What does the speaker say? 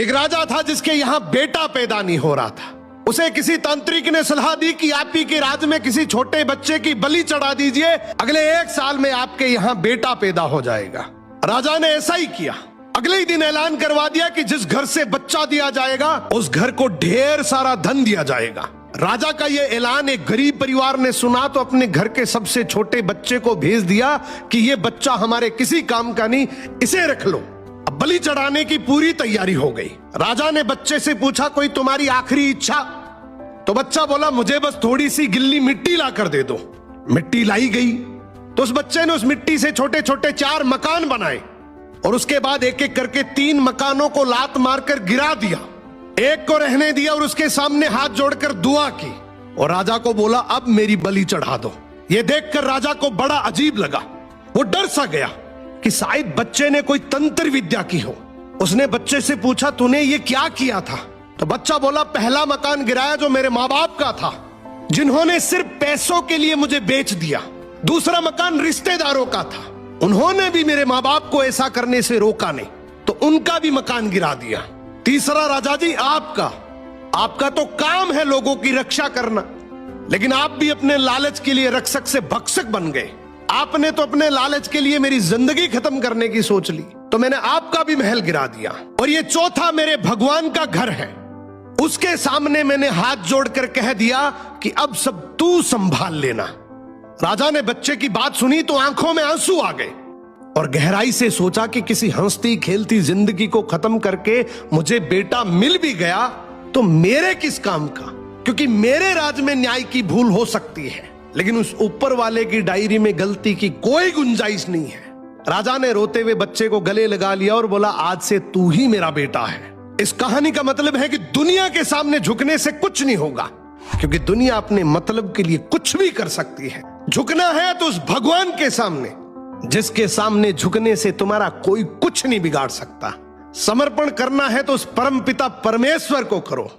एक राजा था जिसके यहां बेटा पैदा नहीं हो रहा था। उसे किसी तांत्रिक ने सलाह दी कि आप ही के राज्य में किसी छोटे बच्चे की बलि चढ़ा दीजिए, अगले 1 साल में आपके यहां बेटा पैदा हो जाएगा। राजा ने ऐसा ही किया। अगले ही दिन ऐलान करवा दिया कि जिस घर से बच्चा दिया जाएगा उस घर को ढेर सारा धन दिया जाएगा। राजा का यह ऐलान एक गरीब परिवार ने सुना तो अपने घर के सबसे छोटे बच्चे को भेज दिया कि यह बच्चा हमारे किसी काम का नहीं, इसे रख लो। अब बलि चढ़ाने की पूरी तैयारी हो गई। राजा ने बच्चे से पूछा, कोई तुम्हारी आखिरी इच्छा? तो बच्चा बोला, मुझे बस थोड़ी सी गिल्ली मिट्टी ला कर दे दो। मिट्टी लाई गई तो उस बच्चे ने उस मिट्टी से छोटे छोटे 4 मकान बनाए और उसके बाद एक एक करके 3 मकानों को लात मारकर गिरा दिया। एक को रहने दिया और उसके सामने हाथ जोड़कर दुआ की और राजा को बोला, अब मेरी बलि चढ़ा दो। यह देखकर राजा को बड़ा अजीब लगा। वो डर सा गया कि शायद बच्चे ने कोई तंत्र विद्या की हो। उसने बच्चे से पूछा, तूने ये क्या किया था? तो बच्चा बोला, पहला मकान गिराया जो मेरे माँ बाप का था, जिन्होंने सिर्फ पैसों के लिए मुझे बेच दिया। दूसरा मकान रिश्तेदारों का था, उन्होंने भी मेरे माँ बाप को ऐसा करने से रोका नहीं, तो उनका भी मकान गिरा दिया। तीसरा राजा जी आपका तो काम है लोगों की रक्षा करना, लेकिन आप भी अपने लालच के लिए रक्षक से भक्षक बन गए। आपने तो अपने लालच के लिए मेरी जिंदगी खत्म करने की सोच ली, तो मैंने आपका भी महल गिरा दिया। और ये चौथा मेरे भगवान का घर है, उसके सामने मैंने हाथ जोड़कर कह दिया कि अब सब तू संभाल लेना। राजा ने बच्चे की बात सुनी तो आंखों में आंसू आ गए और गहराई से सोचा कि किसी हंसती खेलती जिंदगी को खत्म करके मुझे बेटा मिल भी गया तो मेरे किस काम का, क्योंकि मेरे राज में न्याय की भूल हो सकती है लेकिन उस ऊपर वाले की डायरी में गलती की कोई गुंजाइश नहीं है। राजा ने रोते हुए बच्चे को गले लगा लिया और बोला, आज से तू ही मेरा बेटा है। इस कहानी का मतलब है कि दुनिया के सामने झुकने से कुछ नहीं होगा, क्योंकि दुनिया अपने मतलब के लिए कुछ भी कर सकती है। झुकना है तो उस भगवान के सामने, जिसके सामने झुकने से तुम्हारा कोई कुछ नहीं बिगाड़ सकता। समर्पण करना है तो उस परमपिता परमेश्वर को करो।